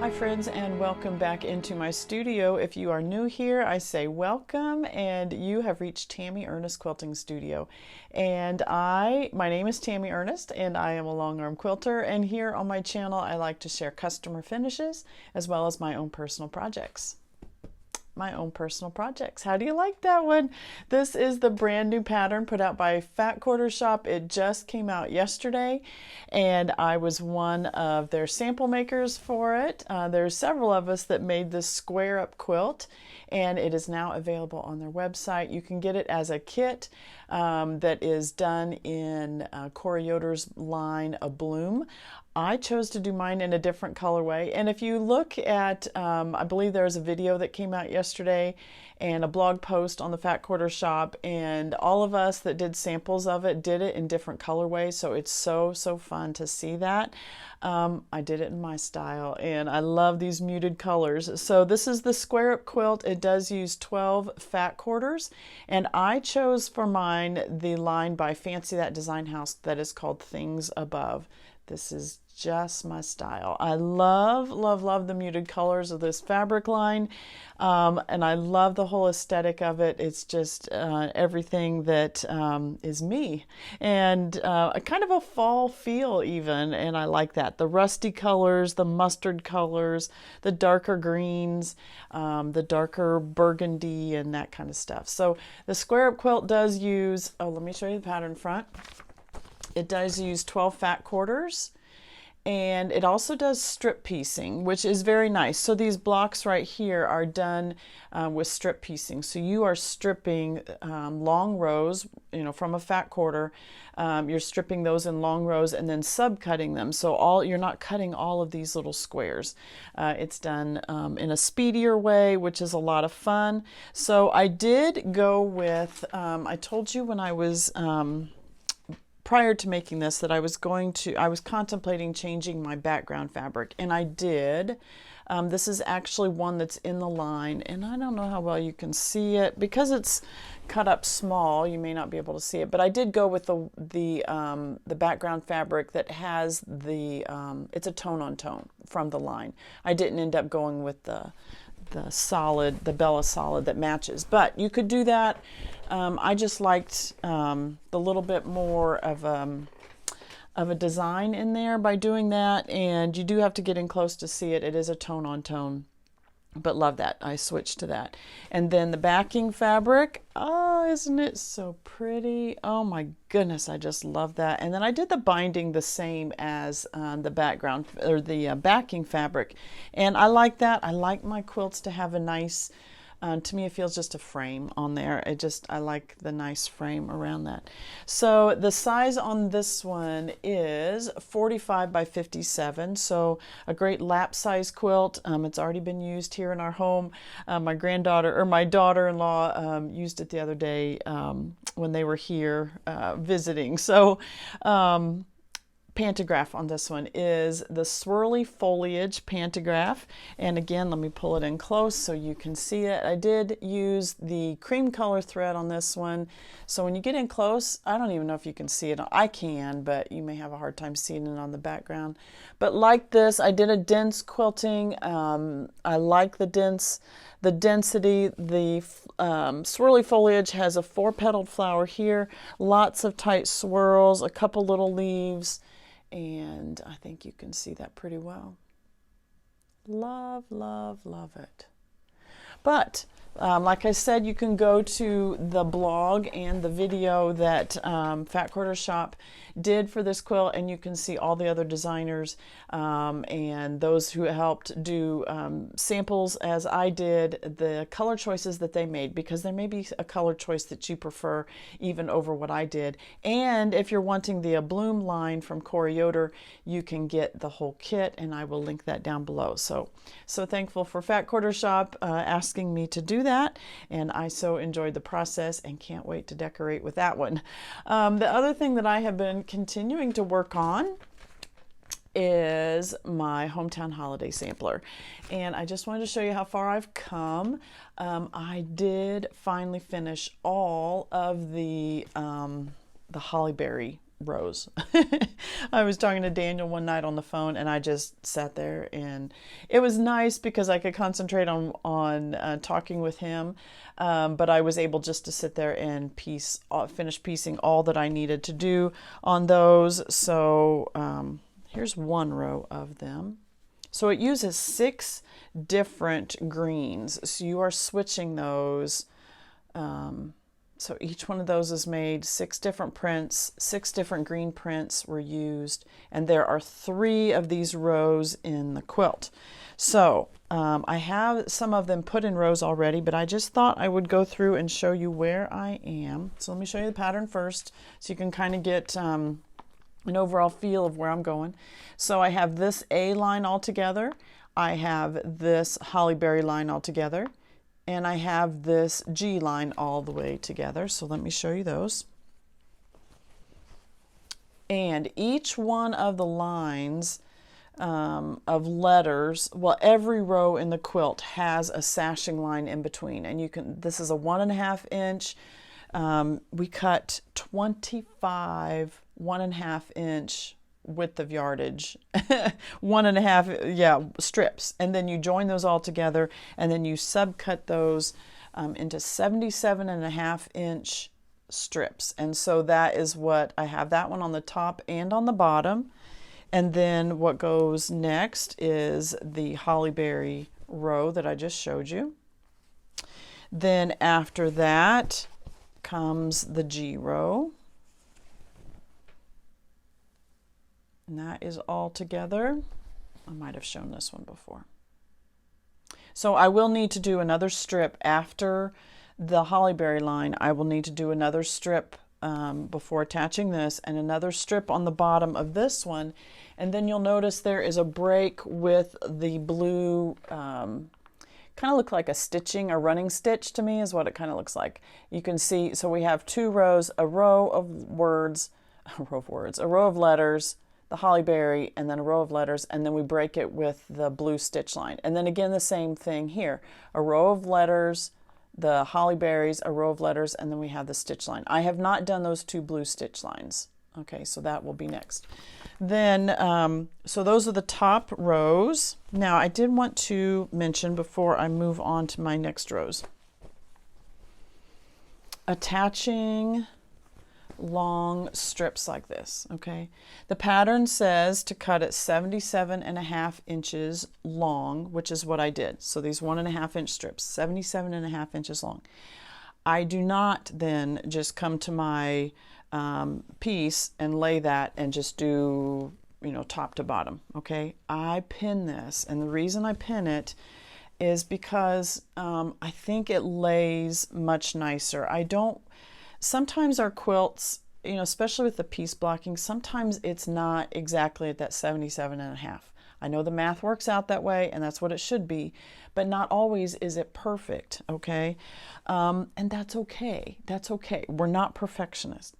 Hi friends, and welcome back into my studio. If you are new here, I say welcome, and you have reached Tammy Ernest Quilting Studio. And my name is Tammy Ernest, and I am a long arm quilter, and here on my channel I like to share customer finishes as well as my own personal projects. How do you like that one? This is the brand new pattern put out by Fat Quarter Shop. It just came out yesterday, and I was one of their sample makers for it. There's several of us that made this square up quilt, and it is now available on their website. You can get it as a kit that is done in Corey Yoder's line, A Bloom. I chose to do mine in a different colorway, and if you look at, I believe there's a video that came out yesterday and a blog post on the Fat Quarter Shop, and all of us that did samples of it did it in different colorways, so it's so fun to see that. I did it in my style, and I love these muted colors. So this is the square up quilt. It does use 12 fat quarters, and I chose for mine the line by Fancy That Design House that is called Things Above. This is just my style. I love the muted colors of this fabric line, and I love the whole aesthetic of it. It's just everything that is me, and a kind of a fall feel even, and I like that. The rusty colors, the mustard colors, the darker greens, the darker burgundy, and that kind of stuff. So the square up quilt does use, let me show you the pattern front. It does use 12 fat quarters, and it also does strip piecing, which is very nice. So these blocks right here are done with strip piecing. So you are stripping long rows, from a fat quarter. You're stripping those in long rows and then subcutting them. So you're not cutting all of these little squares. It's done in a speedier way, which is a lot of fun. So I did go with, I told you when I was prior to making this that I was contemplating changing my background fabric, and I did. This is actually one that's in the line, and I don't know how well you can see it because it's cut up small. You may not be able to see it, but I did go with the background fabric that has it's a tone on tone from the line. I didn't end up going with the solid, the Bella solid that matches, but you could do that. I just liked the little bit more of a design in there by doing that, and you do have to get in close to see it. It is a tone on tone, but love that. I switched to that. And then the backing fabric, oh, isn't it so pretty? Oh my goodness, I just love that. And then I did the binding the same as the background or the backing fabric, and I like that. I like my quilts to have a nice, to me it feels just a frame on there. I like the nice frame around that. So the size on this one is 45 by 57, so a great lap size quilt. It's already been used here in our home. My daughter-in-law used it the other day when they were here visiting. So Pantograph on this one is the Swirly Foliage Pantograph, and again, let me pull it in close so you can see it. I did use the cream color thread on this one, so when you get in close, I don't even know if you can see it. I can, but you may have a hard time seeing it on the background. But like this, I did a dense quilting. I like the density. The swirly foliage has a 4-petaled flower here, lots of tight swirls, a couple little leaves, and I think you can see that pretty well. Love it. But like I said, you can go to the blog and the video that Fat Quarter Shop did for this quilt, and you can see all the other designers and those who helped do samples as I did, the color choices that they made, because there may be a color choice that you prefer even over what I did. And if you're wanting the A Bloom line from Corey Yoder, you can get the whole kit, and I will link that down below. So thankful for Fat Quarter Shop asking me to do that, and I so enjoyed the process and can't wait to decorate with that one. The other thing that I have been continuing to work on is my hometown holiday sampler, and I just wanted to show you how far I've come. I did finally finish all of the hollyberry rows. I was talking to Daniel one night on the phone, and I just sat there, and it was nice because I could concentrate on talking with him, but I was able just to sit there and finish piecing all that I needed to do on those. So here's one row of them. So it uses 6 different greens, so you are switching those. So each one of those is made 6 different prints, 6 different green prints were used, and there are 3 of these rows in the quilt. So I have some of them put in rows already, but I just thought I would go through and show you where I am. So let me show you the pattern first so you can kind of get an overall feel of where I'm going. So I have this A line all together, I have this holly berry line all together, and I have this G line all the way together. So let me show you those. And each one of the lines of letters, well, every row in the quilt has a sashing line in between. And you can, this is a 1.5 inch. We cut 25 1.5 inch width of yardage, 1.5, strips, and then you join those all together, and then you subcut those into 77.5 inch strips. And so that is what I have, that one on the top and on the bottom. And then what goes next is the holly berry row that I just showed you. Then after that comes the G row. And that is all together. I might have shown this one before. So I will need to do another strip after the holly berry line. I will need to do another strip before attaching this, and another strip on the bottom of this one. And then you'll notice there is a break with the blue, kind of look like a stitching, a running stitch to me is what it kind of looks like. You can see, so we have 2 rows, a row of letters, the holly berry, and then a row of letters, and then we break it with the blue stitch line. And then again, the same thing here, a row of letters, the holly berries, a row of letters, and then we have the stitch line. I have not done those 2 blue stitch lines. Okay, so that will be next. Then, so those are the top rows. Now, I did want to mention before I move on to my next rows, attaching long strips like this, okay? The pattern says to cut at 77.5 inches long, which is what I did. So these 1.5 inch strips, 77.5 inches long. I do not then just come to my piece and lay that and just do, top to bottom, okay? I pin this, and the reason I pin it is because I think it lays much nicer. Sometimes our quilts, especially with the piece blocking, sometimes it's not exactly at that 77.5. I know the math works out that way, and that's what it should be, but not always is it perfect, okay? And that's okay. That's okay. We're not perfectionists.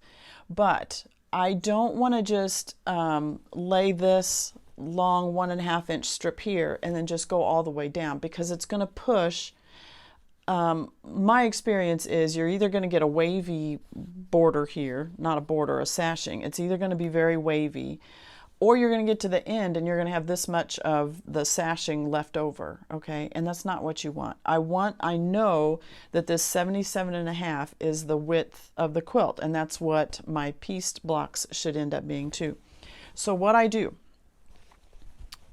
But I don't want to just lay this long 1.5 inch strip here and then just go all the way down, because it's going to push. My experience is you're either going to get a wavy border here, not a border, a sashing. It's either going to be very wavy, or you're going to get to the end and you're going to have this much of the sashing left over, okay? And that's not what you want. I know that this 77.5 is the width of the quilt, and that's what my pieced blocks should end up being too. So what I do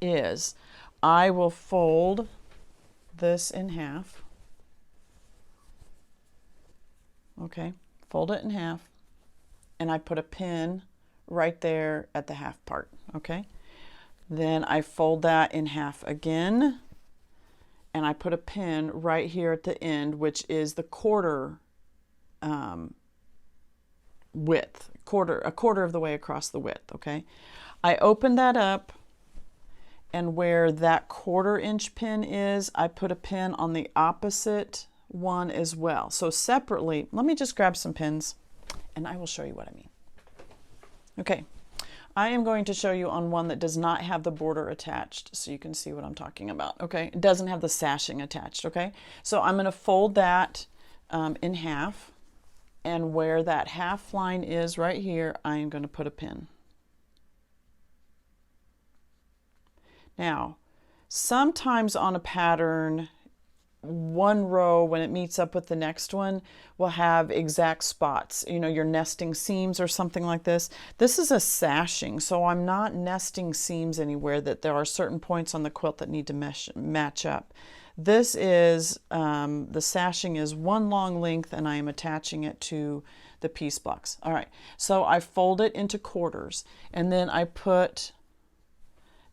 is I will fold this in half. Okay, fold it in half, and I put a pin right there at the half part, okay? Then I fold that in half again, and I put a pin right here at the end, which is the quarter width, a quarter of the way across the width, okay? I open that up, and where that 1/4 inch pin is, I put a pin on the opposite one as well. So separately, let me just grab some pins and I will show you what I mean. Okay, I am going to show you on one that does not have the border attached, so you can see what I'm talking about, okay? It doesn't have the sashing attached, okay? So I'm going to fold that in half, and where that half line is right here, I am going to put a pin. Now, sometimes on a pattern, one row, when it meets up with the next one, will have exact spots, you know, your nesting seams or something like this. This is a sashing, so I'm not nesting seams anywhere, that there are certain points on the quilt that need to match up. This is, the sashing is one long length, and I am attaching it to the piece blocks. All right, so I fold it into quarters, and then I put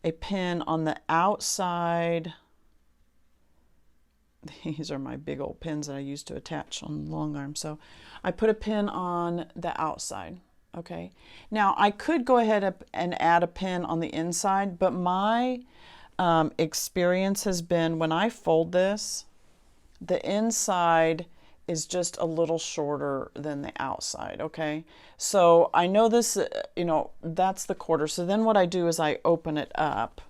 a pin on the outside. These are my big old pins that I used to attach on Longarm. So I put a pin on the outside. Okay. Now I could go ahead and add a pin on the inside, but my experience has been when I fold this, the inside is just a little shorter than the outside. Okay. So I know this, you know, that's the quarter. So then what I do is I open it up,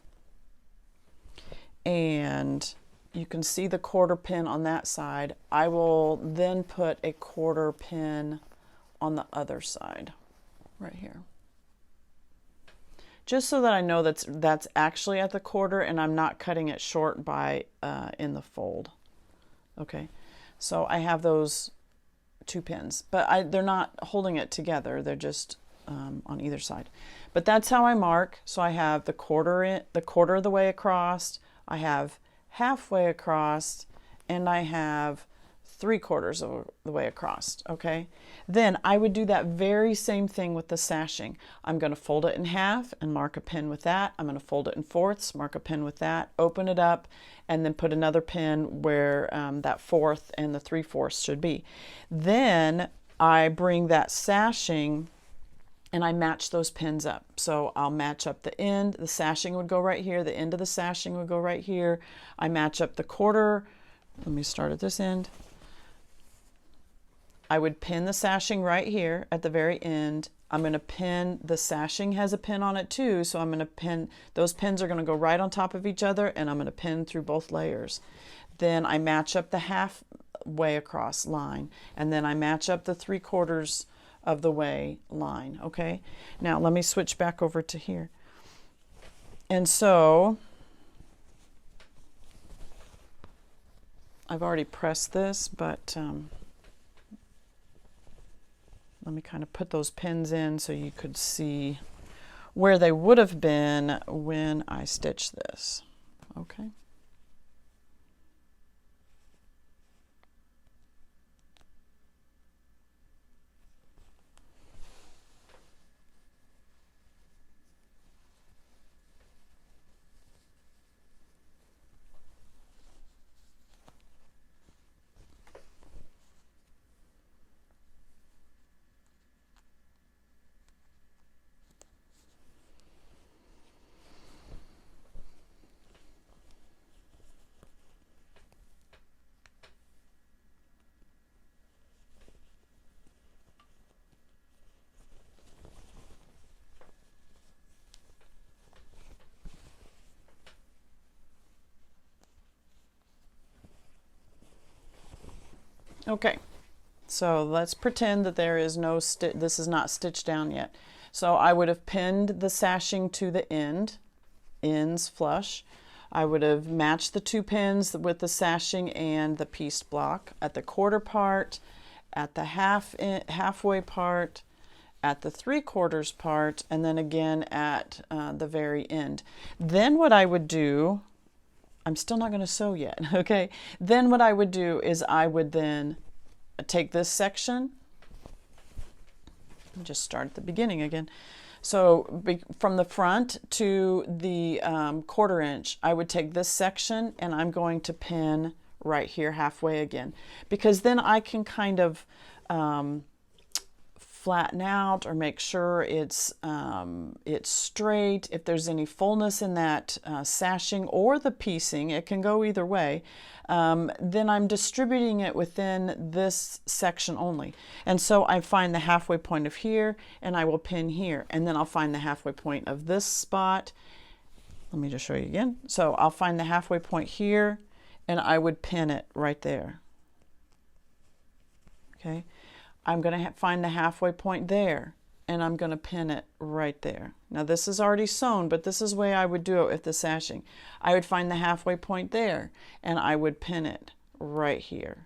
and you can see the quarter pin on that side. I will then put a quarter pin on the other side, right here. Just so that I know that's actually at the quarter and I'm not cutting it short by in the fold. Okay, so I have those two pins, but they're not holding it together. They're just on either side. But that's how I mark. So I have the quarter of the way across. I have halfway across, and I have 3/4 of the way across. Okay, then I would do that very same thing with the sashing. I'm going to fold it in half and mark a pin with that. I'm going to fold it in fourths, mark a pin with that, open it up, and then put another pin where that fourth and the 3/4 should be. Then I bring that sashing and I match those pins up. So I'll match up the end, the sashing would go right here, the end of the sashing would go right here. I match up the quarter. Let me start at this end. I would pin the sashing right here at the very end. I'm going to pin, the sashing has a pin on it too, so I'm going to pin, those pins are going to go right on top of each other, and I'm going to pin through both layers. Then I match up the halfway across line, and then I match up the 3/4 of the way line. Okay, now let me switch back over to here. And so I've already pressed this, but let me kind of put those pins in so you could see where they would have been when I stitched this. Okay. Okay, so let's pretend that there is no stitch, this is not stitched down yet. So I would have pinned the sashing to the ends flush. I would have matched the two pins with the sashing and the piece block at the quarter part, at the halfway part, at the 3/4 part, and then again at the very end. Then what I would do, I'm still not going to sew yet, okay? Then what I would do is I would then take this section, just start at the beginning again. So from the front to the 1/4 inch, I would take this section and I'm going to pin right here halfway again, because then I can kind of flatten out or make sure it's straight. If there's any fullness in that sashing or the piecing, it can go either way. Then I'm distributing it within this section only. And so I find the halfway point of here and I will pin here, and then I'll find the halfway point of this spot. Let me just show you again. So I'll find the halfway point here and I would pin it right there. Okay. I'm going to find the halfway point there, and I'm going to pin it right there. Now this is already sewn, but this is the way I would do it with the sashing. I would find the halfway point there, and I would pin it right here.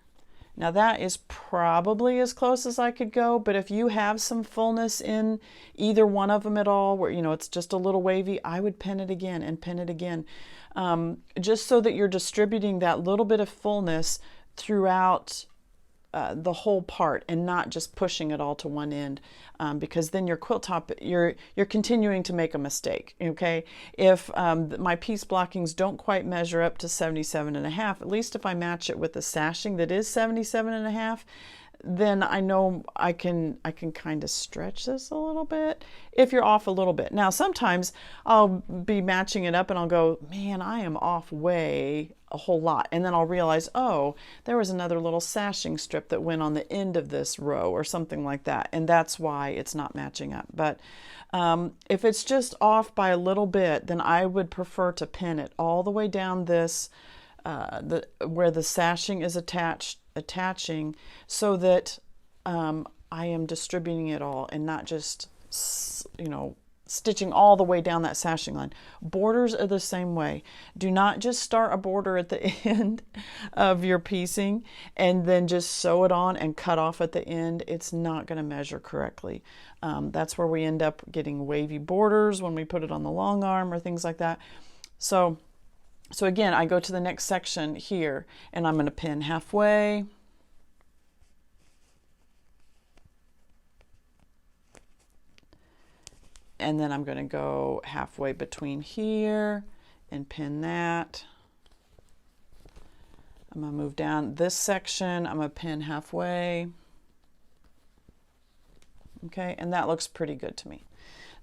Now that is probably as close as I could go, but if you have some fullness in either one of them at all, where, you know, it's just a little wavy, I would pin it again and pin it again, just so that you're distributing that little bit of fullness throughout the whole part and not just pushing it all to one end, because then your quilt top, you're continuing to make a mistake. Okay, if my piece blockings don't quite measure up to 77.5, at least if I match it with the sashing that is 77.5, then I know I can kind of stretch this a little bit if you're off a little bit. Now sometimes I'll be matching it up and I'll go, man, I am off way a whole lot, and then I'll realize, oh, there was another little sashing strip that went on the end of this row or something like that, and that's why it's not matching up. But if it's just off by a little bit, then I would prefer to pin it all the way down this where the sashing is attaching, so that I am distributing it all and not just, you know, stitching all the way down that sashing line. Borders are the same way. Do not just start a border at the end of your piecing and then just sew it on and cut off at the end. It's not going to measure correctly. That's where we end up getting wavy borders when we put it on the long arm or things like that. So again, I go to the next section here, and I'm going to pin halfway. And then I'm going to go halfway between here and pin that. I'm going to move down this section. I'm going to pin halfway. Okay, and that looks pretty good to me.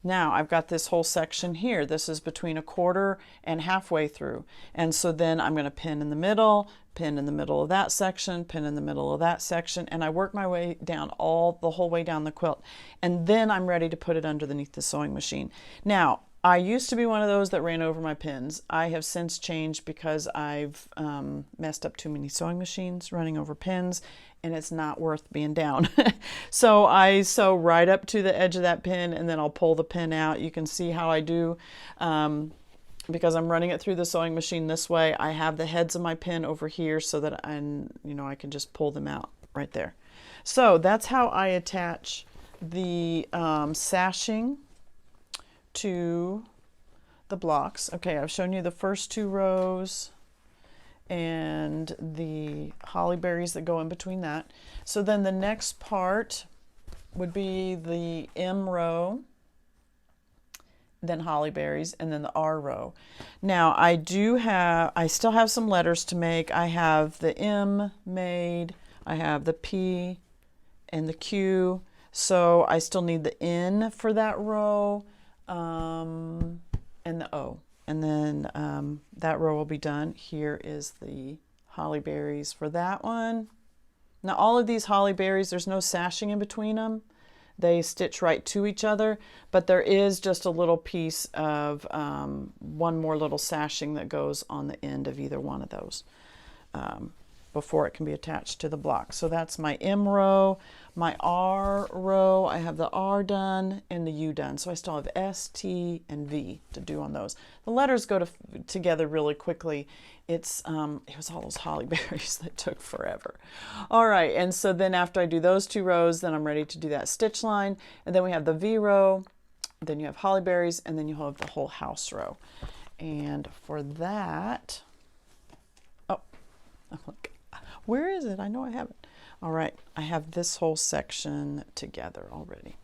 Now I've got this whole section here. This is between a quarter and halfway through. And so then I'm going to pin in the middle of that section, pin in the middle of that section, and I work my way down the whole way down the quilt. And then I'm ready to put it underneath the sewing machine. Now, I used to be one of those that ran over my pins. I have since changed because I've messed up too many sewing machines running over pins, and it's not worth being down. So I sew right up to the edge of that pin, and then I'll pull the pin out. You can see how I do, because I'm running it through the sewing machine this way. I have the heads of my pin over here so that I can just pull them out right there. So that's how I attach the sashing to the blocks. Okay, I've shown you the first two rows and the holly berries that go in between that. So then the next part would be the M row, then holly berries, and then the R row. Now I still have some letters to make. I have the M made, I have the P and the Q, so I still need the N for that row, and the O. And then that row will be done. Here is the holly berries for that one. Now all of these holly berries, there's no sashing in between them. They stitch right to each other, but there is just a little piece of one more little sashing that goes on the end of either one of those before it can be attached to the block. So that's my M row. My R row, I have the R done and the U done. So I still have S, T, and V to do on those. The letters go together really quickly. It was all those holly berries that took forever. All right, and so then after I do those two rows, then I'm ready to do that stitch line. And then we have the V row, then you have holly berries, and then you have the whole house row. And for that, where is it? I know I have it. All right, I have this whole section together already.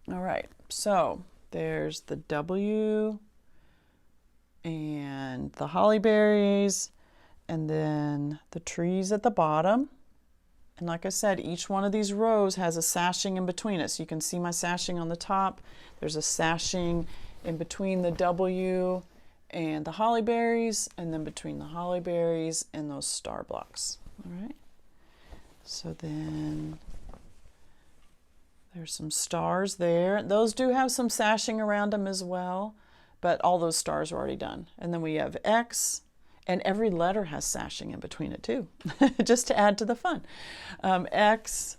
All right, so there's the W and the holly berries, and then the trees at the bottom. And like I said, each one of these rows has a sashing in between it. So you can see my sashing on the top. There's a sashing in between the W and the holly berries, and then between the holly berries and those star blocks. All right. So then there's some stars there. Those do have some sashing around them as well, but all those stars are already done. And then we have X And every letter has sashing in between it too, just to add to the fun. X,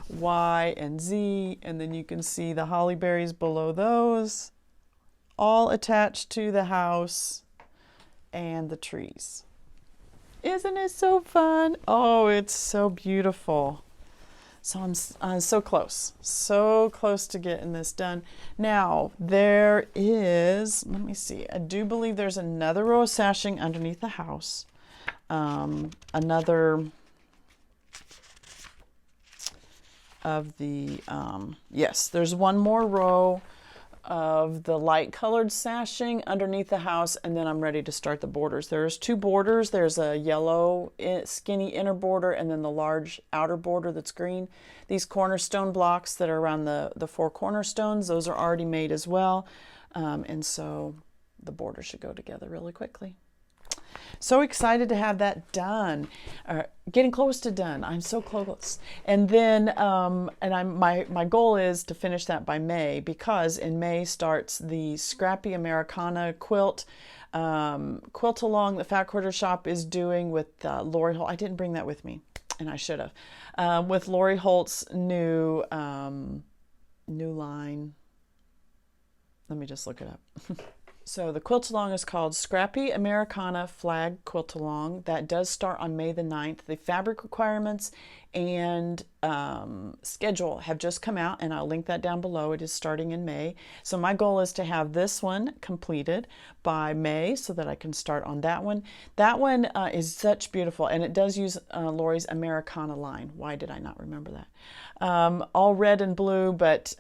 Y, and Z, and then you can see the holly berries below those, all attached to the house and the trees. Isn't it so fun? Oh, it's so beautiful. So I'm so close to getting this done. Now, there is, let me see, I do believe there's another row of sashing underneath the house. Another of the, yes, there's one more row of the light colored sashing underneath the house, and then I'm ready to start the borders. There's two borders. There's a yellow skinny inner border and then the large outer border that's green. These cornerstone blocks that are around the four cornerstones, those are already made as well, and so the border should go together really quickly. So excited to have that done, getting close to done. I'm so close. And then, my goal is to finish that by May, because in May starts the Scrappy Americana quilt. Quilt Along the Fat Quarter Shop is doing with Lori Holt. I didn't bring that with me, and I should have. With Lori Holt's new line. Let me just look it up. So the quilt along is called Scrappy Americana Flag Quilt Along. That does start on May the 9th. The fabric requirements and schedule have just come out, and I'll link that down below. It is starting in May. So my goal is to have this one completed by May so that I can start on that one. That one is such beautiful, and it does use Lori's Americana line. Why did I not remember that? All red and blue, but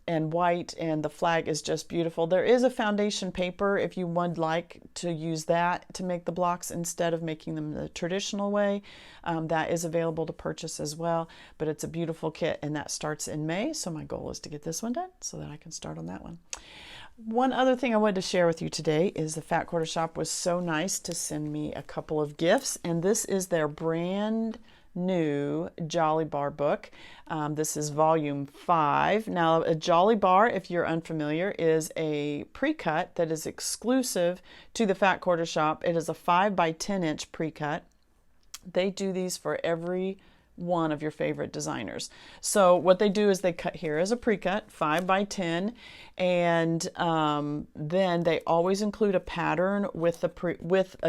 and white, and the flag is just beautiful. There is a foundation paper if you would like to use that to make the blocks instead of making them the traditional way. That is available to purchase as well, but it's a beautiful kit, and that starts in May. So my goal is to get this one done so that I can start on that one. One other thing I wanted to share with you today is the Fat Quarter Shop was so nice to send me a couple of gifts, and this is their brand new Jolly Bar book. This is volume 5. Now, a Jolly Bar, if you're unfamiliar, is a pre-cut that is exclusive to the Fat Quarter Shop. It is a 5 by 10 inch pre-cut. They do these for every one of your favorite designers. So what they do is they cut here as a pre-cut, 5 by 10, and then they always include a pattern with a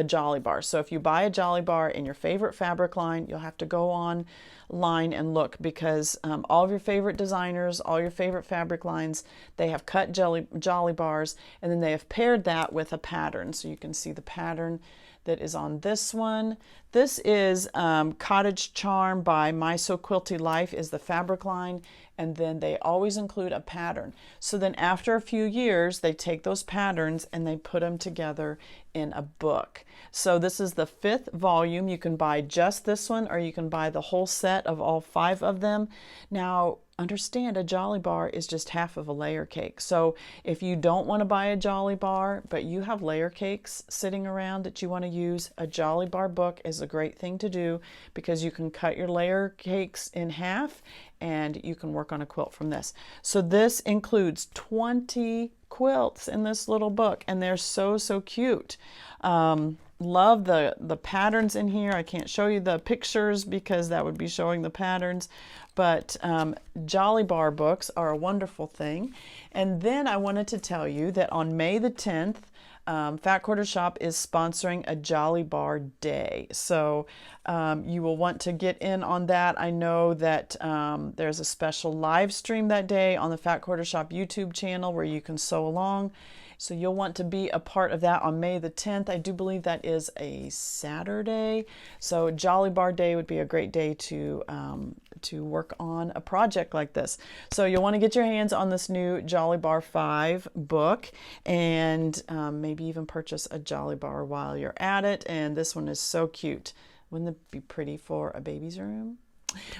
Jolly Bar. So if you buy a Jolly Bar in your favorite fabric line, you'll have to go online and look, because all of your favorite designers, all your favorite fabric lines, they have cut Jolly Bars, and then they have paired that with a pattern. So you can see the pattern that is on this one. This is Cottage Charm by My So Quilty Life is the fabric line, and then they always include a pattern. So then after a few years, they take those patterns and they put them together in a book. So this is the 5th volume. You can buy just this one, or you can buy the whole set of all 5 of them. Now, understand, a Jolly Bar is just half of a layer cake. So if you don't want to buy a Jolly Bar, but you have layer cakes sitting around that you want to use, a Jolly Bar book is a great thing to do, because you can cut your layer cakes in half and you can work on a quilt from this. So this includes 20 quilts in this little book, and they're so cute. Love the patterns in here. I can't show you the pictures because that would be showing the patterns, but Jolly Bar books are a wonderful thing. And then I wanted to tell you that on May the 10th, Fat Quarter Shop is sponsoring a Jolly Bar Day. So you will want to get in on that. I know that there's a special live stream that day on the Fat Quarter Shop YouTube channel where you can sew along. So you'll want to be a part of that on May the 10th. I do believe that is a Saturday. So Jolly Bar Day would be a great day to work on a project like this. So you'll want to get your hands on this new Jolly Bar 5 book, and maybe even purchase a Jolly Bar while you're at it. And this one is so cute. Wouldn't it be pretty for a baby's room?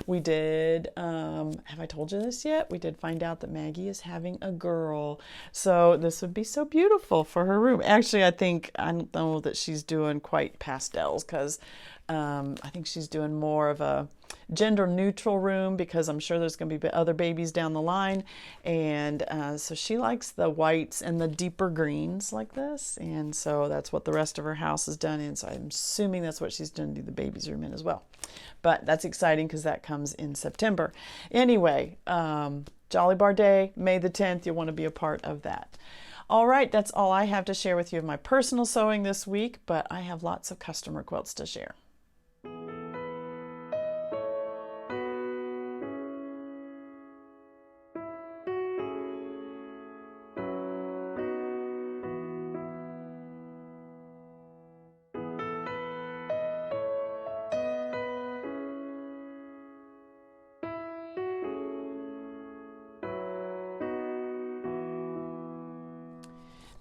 We did, have I told you this yet? We did find out that Maggie is having a girl. So this would be so beautiful for her room. Actually, I don't know that she's doing quite pastels, because I think she's doing more of a gender neutral room because I'm sure there's going to be other babies down the line. And so she likes the whites and the deeper greens like this. And so that's what the rest of her house is done in. So I'm assuming that's what she's going to do the baby's room in as well. But that's exciting because that comes in September. Anyway, Jolly Bar Day, May the 10th, you'll want to be a part of that. All right, that's all I have to share with you of my personal sewing this week, but I have lots of customer quilts to share.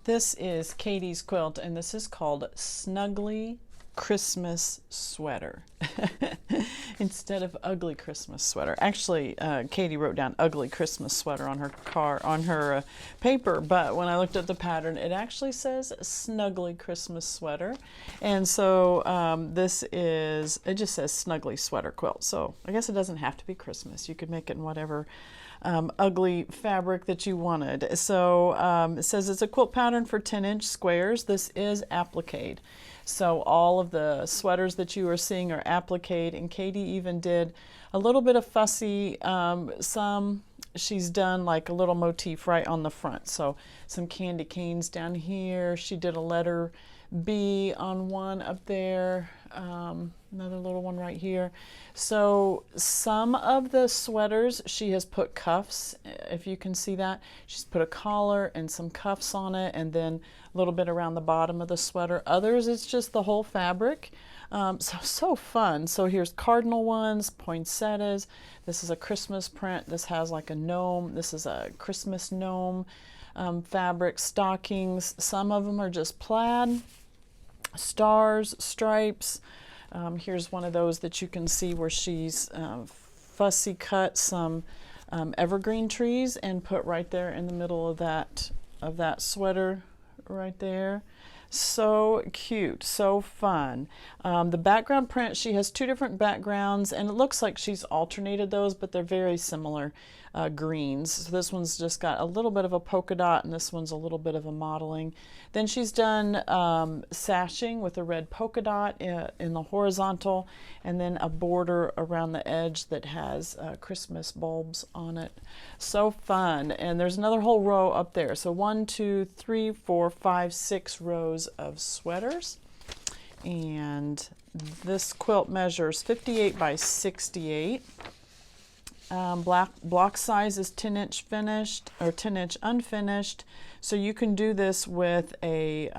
This is Katie's quilt, and this is called Snuggly Christmas Sweater instead of Ugly Christmas Sweater. Actually, Katie wrote down Ugly Christmas Sweater on her paper, but when I looked at the pattern, it actually says Snuggly Christmas Sweater, and so it just says Snuggly Sweater Quilt. So I guess it doesn't have to be Christmas. You could make it in whatever ugly fabric that you wanted. So it says it's a quilt pattern for 10-inch squares. This is applique. So all of the sweaters that you are seeing are applique, and Katie even did a little bit of fussy, she's done like a little motif right on the front. So some candy canes down here. She did a letter B on one up there, another little one right here. So some of the sweaters she has put cuffs, if you can see that. She's put a collar and some cuffs on it, and then a little bit around the bottom of the sweater. Others, it's just the whole fabric. So fun. So here's cardinal ones, poinsettias. This is a Christmas print. This has like a gnome. This is a Christmas gnome fabric, stockings. Some of them are just plaid, stars, stripes. Here's one of those that you can see where she's fussy cut some evergreen trees and put right there in the middle of that sweater right there. So cute, so fun. The background print, she has two different backgrounds, and it looks like she's alternated those, but they're very similar greens. So this one's just got a little bit of a polka dot, and this one's a little bit of a modeling. Then she's done sashing with a red polka dot in the horizontal, and then a border around the edge that has Christmas bulbs on it. So fun. And there's another whole row up there. So 1, 2, 3, 4, 5, 6 rows of sweaters. And this quilt measures 58 by 68. Block size is 10-inch finished or 10-inch unfinished. So you can do this with a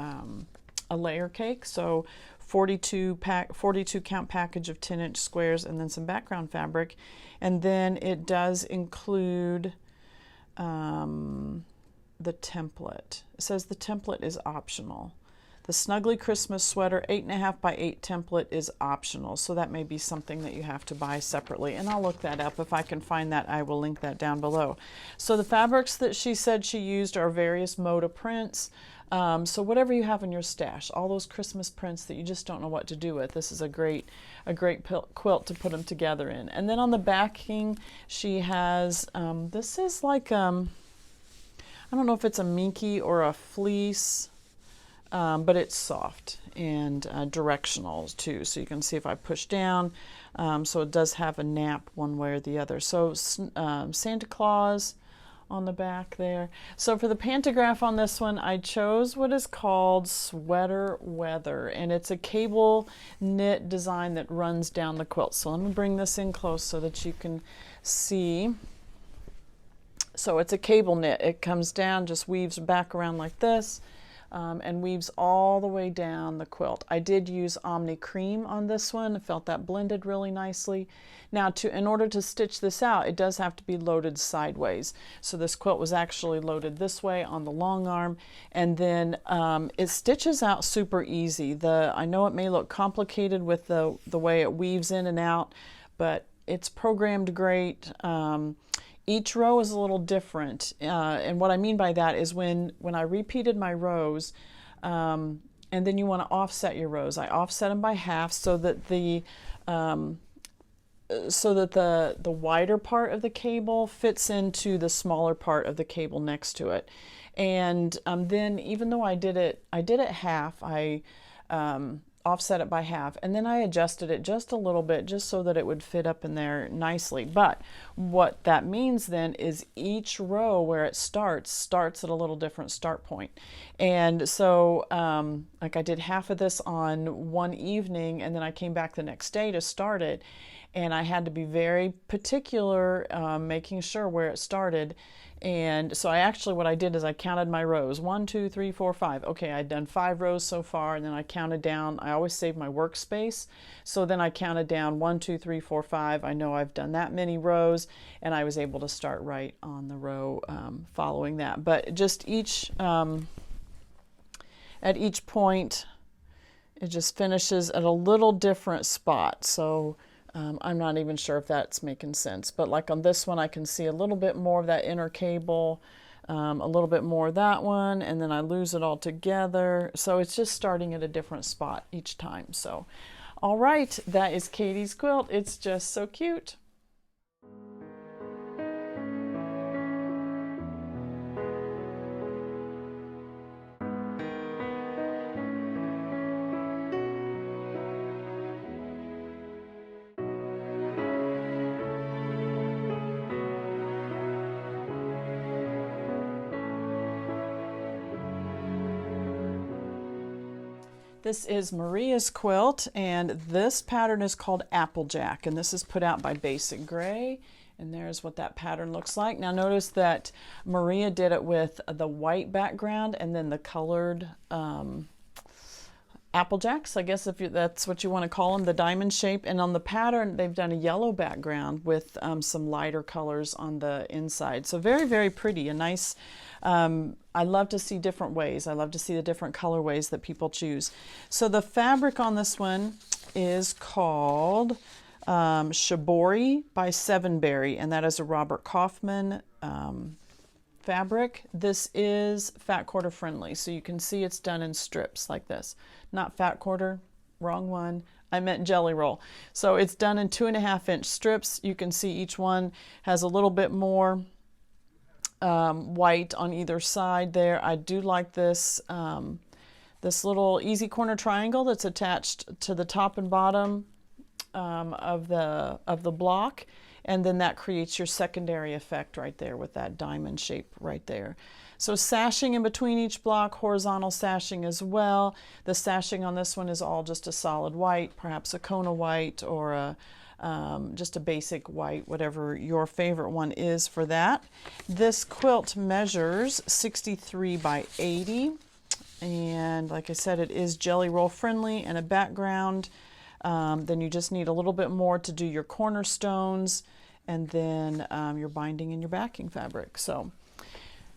layer cake. So 42 count package of 10-inch squares, and then some background fabric. And then it does include the template. It says the template is optional. The Snuggly Christmas Sweater 8.5 by 8 template is optional, so that may be something that you have to buy separately, and I'll look that up. If I can find that, I will link that down below. So the fabrics that she said she used are various Moda prints. So whatever you have in your stash, all those Christmas prints that you just don't know what to do with, this is a great quilt to put them together in. And then on the backing, she has, this is like, I don't know if it's a minky or a fleece, but it's soft and directional too. So you can see if I push down, so it does have a nap one way or the other. So Santa Claus on the back there. So for the pantograph on this one, I chose what is called Sweater Weather, and it's a cable knit design that runs down the quilt. So let me bring this in close so that you can see. So it's a cable knit. It comes down, just weaves back around like this, and weaves all the way down the quilt. I did use Omni Cream on this one. I felt that blended really nicely. Now, in order to stitch this out, it does have to be loaded sideways. So this quilt was actually loaded this way on the long arm, and then it stitches out super easy. I know it may look complicated with the way it weaves in and out, but it's programmed great. Each row is a little different, and what I mean by that is when I repeated my rows, and then you want to offset your rows. I offset them by half so that the the wider part of the cable fits into the smaller part of the cable next to it. And then even though I did it half, I offset it by half, and then I adjusted it just a little bit just so that it would fit up in there nicely. But what that means then is each row where it starts at a little different start point. And so like I did half of this on one evening, and then I came back the next day to start it, and I had to be very particular making sure where it started. And so what I did is I counted my rows, 1, 2, 3, 4, 5. Okay, I'd done 5 rows so far, and then I counted down. I always save my workspace, so then I counted down 1, 2, 3, 4, 5. I know I've done that many rows, and I was able to start right on the row following that. But just at each point, it just finishes at a little different spot. So I'm not even sure if that's making sense, but like on this one, I can see a little bit more of that inner cable, a little bit more of that one, and then I lose it all together. So it's just starting at a different spot each time. So, all right, that is Katie's quilt. It's just so cute. This is Maria's quilt, and this pattern is called Applejack, and this is put out by Basic Gray, and there's what that pattern looks like. Now notice that Maria did it with the white background and then the colored Applejacks, I guess if that's what you want to call them, the diamond shape. And on the pattern, they've done a yellow background with some lighter colors on the inside. So very, very pretty, a nice, I love to see different ways. I love to see the different colorways that people choose. So the fabric on this one is called Shibori by Sevenberry, and that is a Robert Kaufman fabric. This is fat quarter friendly, so you can see it's done in strips like this. Not fat quarter, wrong one. I meant jelly roll. So it's done in 2.5-inch strips. You can see each one has a little bit more white on either side there. I do like this this little easy corner triangle that's attached to the top and bottom of the block, and then that creates your secondary effect right there with that diamond shape right there. So sashing in between each block, horizontal sashing as well. The sashing on this one is all just a solid white, perhaps a Kona white or a just a basic white, whatever your favorite one is for that. This quilt measures 63 by 80, and like I said, it is jelly roll friendly and a background. Then you just need a little bit more to do your cornerstones, and then your binding and your backing fabric. So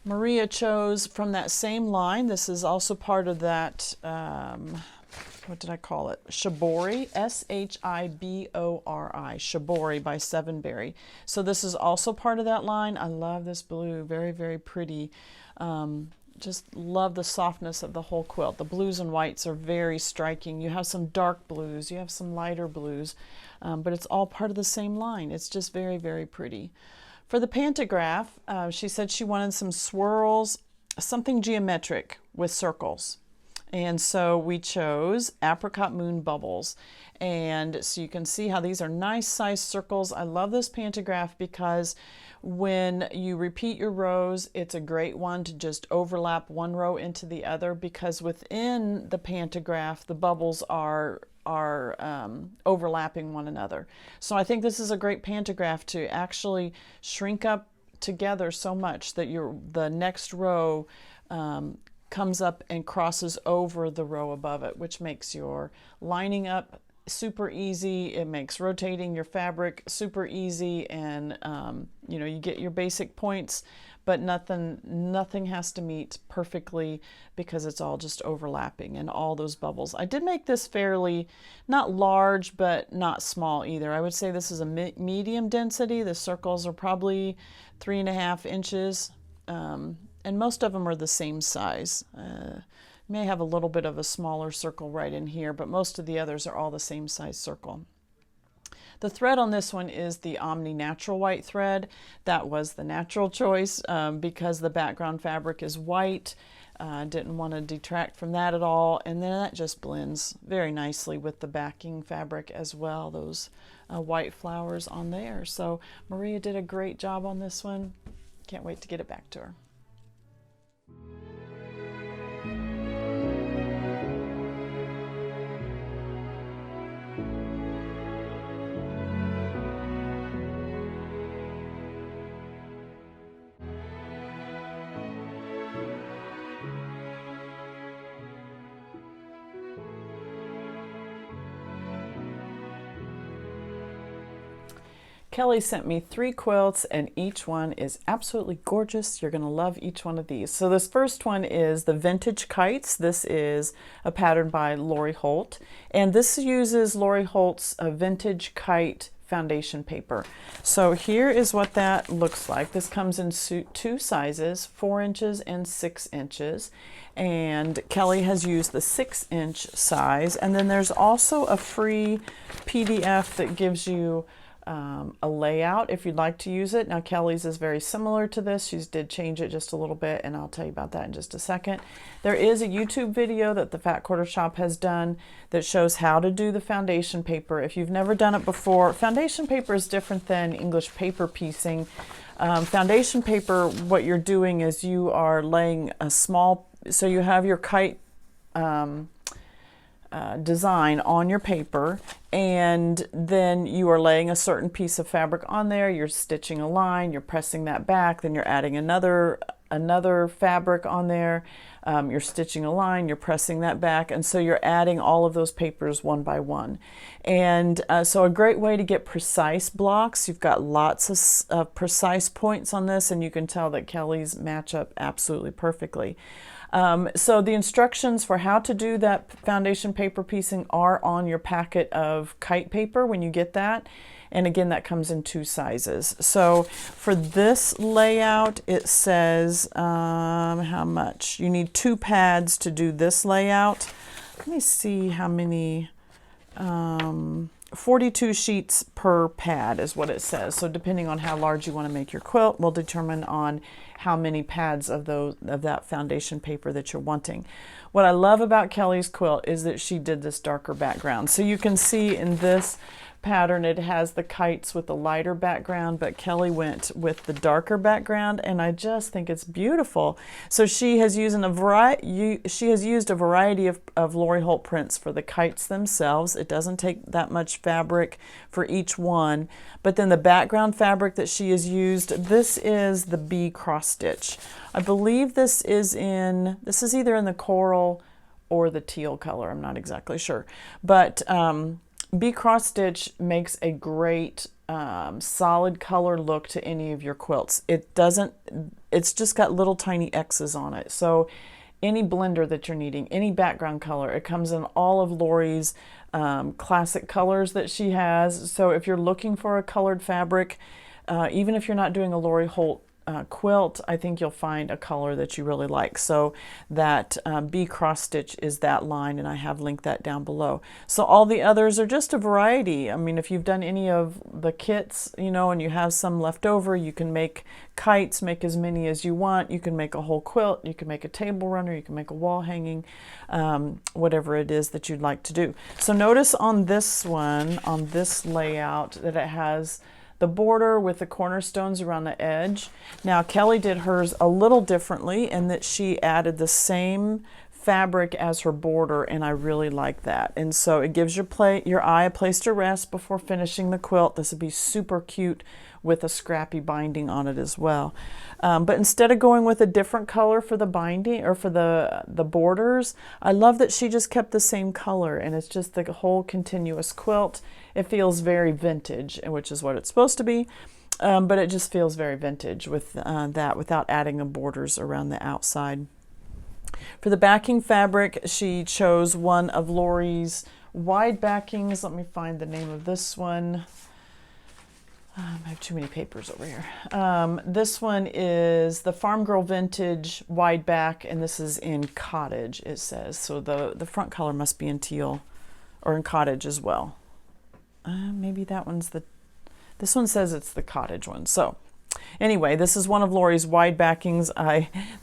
Maria chose from that same line. This is also part of that, what did I call it? Shibori, S-H-I-B-O-R-I, Shibori by Sevenberry. So this is also part of that line. I love this blue, very, very pretty. Just love the softness of the whole quilt. The blues and whites are very striking. You have some dark blues, you have some lighter blues, but it's all part of the same line. It's just very, very pretty. For the pantograph, she said she wanted some swirls, something geometric with circles. And so we chose Apricot Moon Bubbles. And so you can see how these are nice sized circles. I love this pantograph because when you repeat your rows, it's a great one to just overlap one row into the other, because within the pantograph, the bubbles are overlapping one another. So I think this is a great pantograph to actually shrink up together so much that the next row comes up and crosses over the row above it, which makes your lining up super easy. It makes rotating your fabric super easy, and you know, you get your basic points, but nothing has to meet perfectly because it's all just overlapping and all those bubbles. I did make this fairly not large but not small either. I would say this is a medium density. The circles are probably 3.5 inches, and most of them are the same size. May have a little bit of a smaller circle right in here, but most of the others are all the same size circle. The thread on this one is the Omni Natural White thread. That was the natural choice because the background fabric is white. Didn't want to detract from that at all. And then that just blends very nicely with the backing fabric as well, those white flowers on there. So Maria did a great job on this one. Can't wait to get it back to her. Kelly sent me 3 quilts and each one is absolutely gorgeous. You're going to love each one of these. So this first one is the Vintage Kites. This is a pattern by Lori Holt, and this uses Lori Holt's Vintage Kite foundation paper. So here is what that looks like. This comes in 2 sizes, 4 inches and 6 inches. And Kelly has used the 6-inch size. And then there's also a free PDF that gives you a layout if you'd like to use it. Now Kelly's is very similar to this. She did change it just a little bit, and I'll tell you about that in just a second. There is a YouTube video that the Fat Quarter Shop has done that shows how to do the foundation paper. If you've never done it before, foundation paper is different than English paper piecing. Foundation paper, what you're doing is you are laying a small, so you have your kite design on your paper, and then you are laying a certain piece of fabric on there. You're stitching a line, you're pressing that back, then you're adding another fabric on there. You're stitching a line, you're pressing that back, and so you're adding all of those papers one by one. And so a great way to get precise blocks. You've got lots of precise points on this, and you can tell that Kelly's match up absolutely perfectly. So the instructions for how to do that foundation paper piecing are on your packet of kite paper when you get that. And again, that comes in 2 sizes. So for this layout, it says how much? You need 2 pads to do this layout. Let me see how many, 42 sheets per pad is what it says. So depending on how large you want to make your quilt will determine on how many pads of that foundation paper that you're wanting. What I love about Kelly's quilt is that she did this darker background. So you can see in this pattern it has the kites with the lighter background, but Kelly went with the darker background, and I just think it's beautiful. So she has used a variety of Lori Holt prints for the kites themselves. It doesn't take that much fabric for each one, but then the background fabric that she has used, this is the bee cross stitch. I believe this is either in the coral or the teal color. I'm not exactly sure, but bee cross stitch makes a great solid color look to any of your quilts. It's just got little tiny X's on it. So any blender that you're needing, any background color, it comes in all of Lori's classic colors that she has. So if you're looking for a colored fabric, even if you're not doing a Lori Holt quilt, I think you'll find a color that you really like. So that bee cross stitch is that line, and I have linked that down below. So all the others are just a variety. I mean, if you've done any of the kits, you know, and you have some left over, you can make kites, make as many as you want. You can make a whole quilt, you can make a table runner, you can make a wall hanging, whatever it is that you'd like to do. So notice on this one, on this layout, that it has the border with the cornerstones around the edge. Now Kelly did hers a little differently in that she added the same fabric as her border, and I really like that. And so it gives your eye a place to rest before finishing the quilt. This would be super cute with a scrappy binding on it as well. But instead of going with a different color for the binding or for the borders, I love that she just kept the same color, and it's just the whole continuous quilt. It feels very vintage, which is what it's supposed to be, but it just feels very vintage with that without adding the borders around the outside. For the backing fabric, she chose one of Lori's wide backings. Let me find the name of this one. I have too many papers over here. This one is the Farm Girl Vintage wide back, and this is in cottage, it says. So the front color must be in teal or in cottage as well. Maybe that one's this one says it's the cottage one. So anyway, this is one of Lori's wide backings.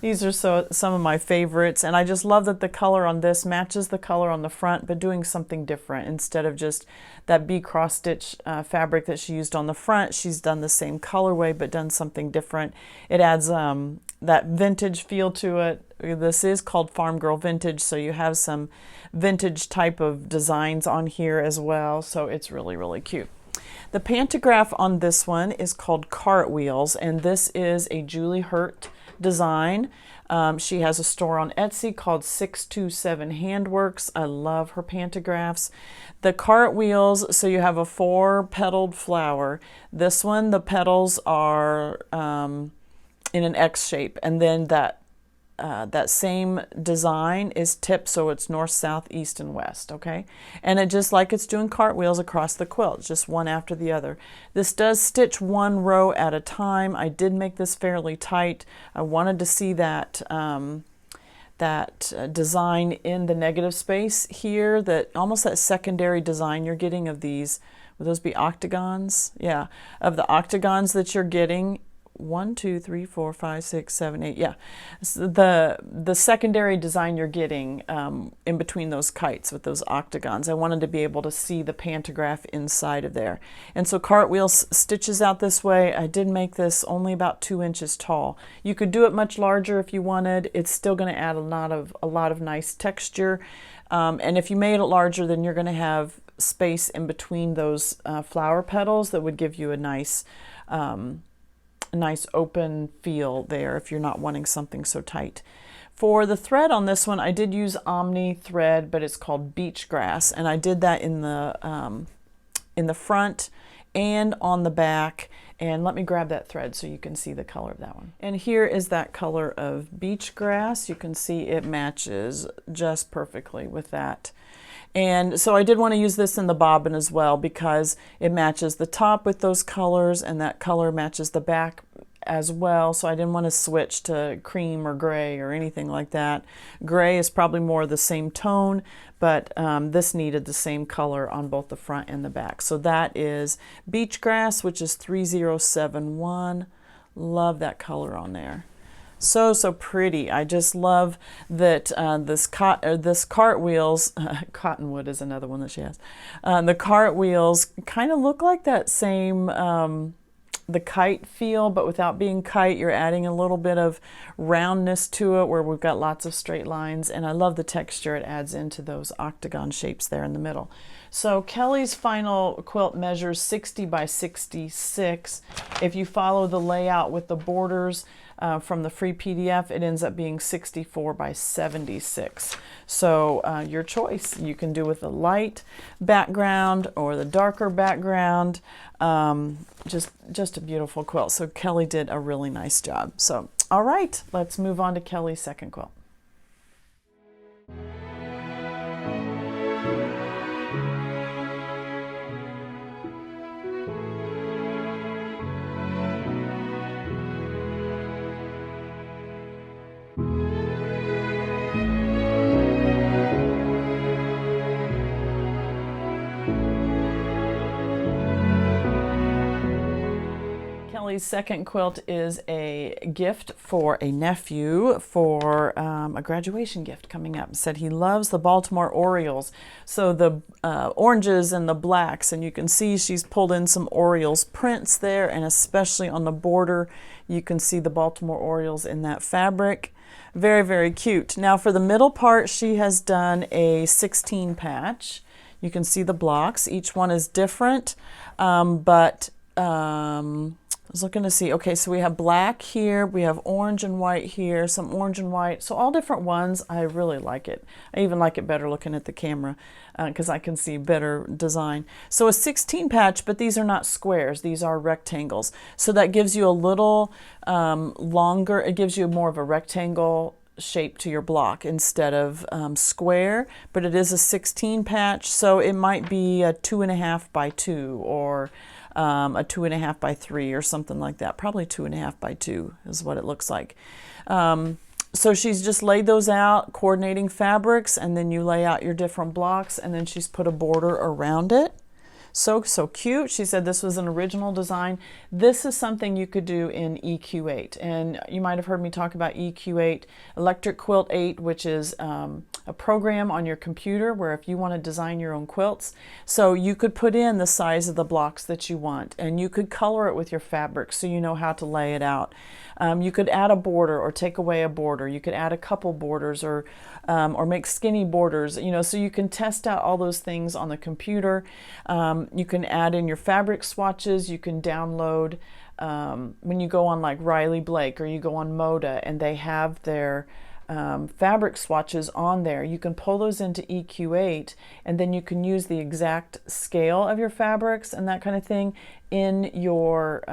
These are some of my favorites, and I just love that the color on this matches the color on the front, but doing something different. Instead of just that bee cross stitch fabric that she used on the front, she's done the same colorway, but done something different. It adds that vintage feel to it. This is called Farm Girl Vintage, so you have some vintage type of designs on here as well, so it's really, really cute. The pantograph on this one is called Cartwheels, and this is a Julie Hurt design. She has a store on Etsy called 627 Handworks. I love her pantographs. The Cartwheels, so you have a 4-petaled flower. This one, the petals are in an X shape, and then that same design is tipped, so it's north, south, east, and west, okay? And it just like it's doing cartwheels across the quilt, just one after the other. This does stitch one row at a time. I did make this fairly tight. I wanted to see that design in the negative space here, that almost that secondary design you're getting of these. Would those be octagons? Yeah, of the octagons that you're getting. 1, 2, 3, 4, 5, 6, 7, 8. Yeah, so the secondary design you're getting in between those kites with those octagons. I wanted to be able to see the pantograph inside of there. And so Cartwheels stitches out this way. I did make this only about 2 inches tall. You could do it much larger if you wanted. It's still going to add a lot of nice texture. And if you made it larger, then you're going to have space in between those flower petals that would give you a nice open feel there if you're not wanting something so tight. For the thread on this one, I did use Omni thread, but it's called Beach Grass, and I did that in the front and on the back. And let me grab that thread so you can see the color of that one. And here is that color of Beach Grass. You can see it matches just perfectly with that. And so I did want to use this in the bobbin as well because it matches the top with those colors, and that color matches the back as well. So I didn't want to switch to cream or gray or anything like that. Gray is probably more the same tone, but this needed the same color on both the front and the back. So that is Beach Grass, which is 3071. Love that color on there. So pretty. I just love that this cartwheels, cottonwood is another one that she has. The cartwheels kind of look like that same the kite feel, but without being kite, you're adding a little bit of roundness to it where we've got lots of straight lines, and I love the texture it adds into those octagon shapes there in the middle. So Kelly's final quilt measures 60 by 66. If you follow the layout with the borders from the free PDF, it ends up being 64 by 76. So your choice. You can do with a light background or the darker background. Just a beautiful quilt. So Kelly did a really nice job. So all right, let's move on to Kelly's second quilt. Kelly's second quilt is a gift for a nephew for a graduation gift coming up. Said he loves the Baltimore Orioles. So the oranges and the blacks, and you can see she's pulled in some Orioles prints there, and especially on the border, you can see the Baltimore Orioles in that fabric. Very, very cute. Now for the middle part, she has done a 16 patch. You can see the blocks. Each one is different, I was looking to see, okay, so we have black here, we have orange and white here, some orange and white, so all different ones. I really like it. I even like it better looking at the camera because I can see better design. So a 16 patch, but these are not squares, these are rectangles. So that gives you a little longer, it gives you more of a rectangle shape to your block instead of square, but it is a 16 patch, so it might be a 2.5 by 2 or a 2.5 by 3 or something like that. Probably 2.5 by 2 is what it looks like. So she's just laid those out, coordinating fabrics, and then you lay out your different blocks, and then she's put a border around it. So cute. She said this was an original design. This is something you could do in EQ8. And you might have heard me talk about EQ8, Electric Quilt 8, which is a program on your computer where if you want to design your own quilts, so you could put in the size of the blocks that you want, and you could color it with your fabric so you know how to lay it out. You could add a border or take away a border. You could add a couple borders or make skinny borders, you know, so you can test out all those things on the computer. You can add in your fabric swatches. You can download when you go on like Riley Blake or you go on Moda and they have their fabric swatches on there. You can pull those into EQ8 and then you can use the exact scale of your fabrics and that kind of thing in your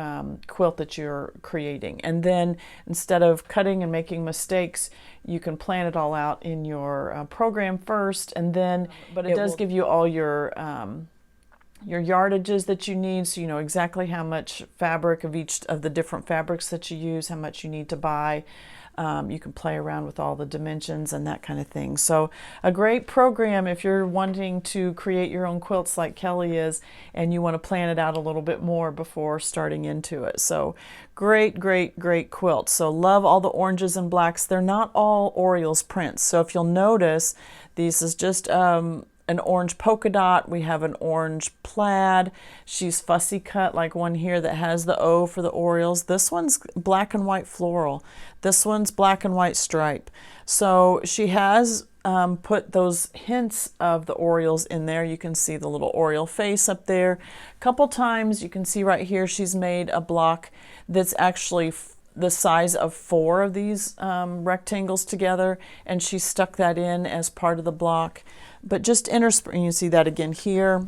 quilt that you're creating. And then instead of cutting and making mistakes, you can plan it all out in your program first, and then but it does give you all your yardages that you need, so you know exactly how much fabric of each of the different fabrics that you use, how much you need to buy. You can play around with all the dimensions and that kind of thing. So a great program if you're wanting to create your own quilts like Kelly is and you want to plan it out a little bit more before starting into it. So great quilt. So love all the oranges and blacks. They're not all Orioles prints. So if you'll notice, this is just an orange polka dot. We have an orange plaid. She's fussy cut like one here that has the O for the Orioles. This one's black and white floral. This one's black and white stripe. So she has put those hints of the Orioles in there. You can see the little Oriole face up there. A couple times you can see right here she's made a block that's actually the size of 4 of these rectangles together, and she stuck that in as part of the block. But just interspersed, you see that again here,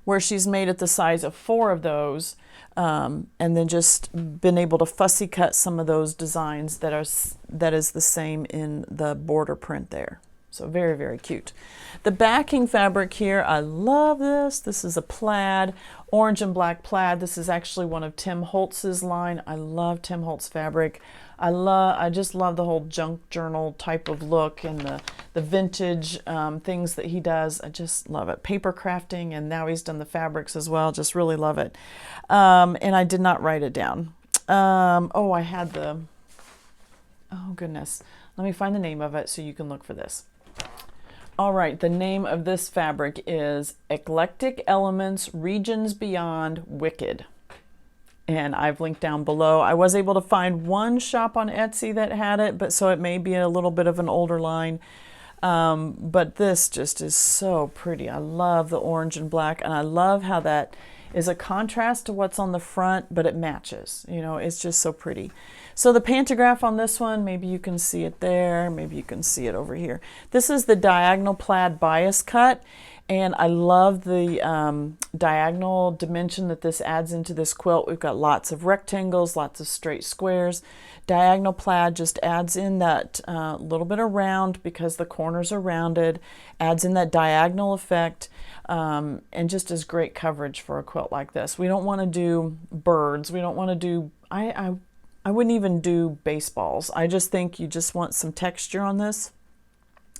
where she's made it the size of 4 of those, and then just been able to fussy cut some of those designs that is the same in the border print there. So very cute. The backing fabric here, I love this. This is a plaid, orange and black plaid. This is actually one of Tim Holtz's line. I love Tim Holtz fabric. I just love the whole junk journal type of look and the vintage things that he does. I just love it. Paper crafting, and now he's done the fabrics as well. Just really love it. And I did not write it down. Oh, I had the, oh goodness. Let me find the name of it so you can look for this. All right, the name of this fabric is Eclectic Elements Regions Beyond Wicked. And I've linked down below. I was able to find one shop on Etsy that had it, but so it may be a little bit of an older line. But this just is so pretty. I love the orange and black, and I love how that is a contrast to what's on the front, but it matches. You know, it's just so pretty. So the pantograph on this one, maybe you can see it there, maybe you can see it over here. This is the diagonal plaid bias cut, and I love the diagonal dimension that this adds into this quilt. We've got lots of rectangles, lots of straight squares. Diagonal plaid just adds in that little bit of round because the corners are rounded, adds in that diagonal effect, and just is great coverage for a quilt like this. We don't want to do birds. We don't want to do, I wouldn't even do baseballs. I just think you just want some texture on this,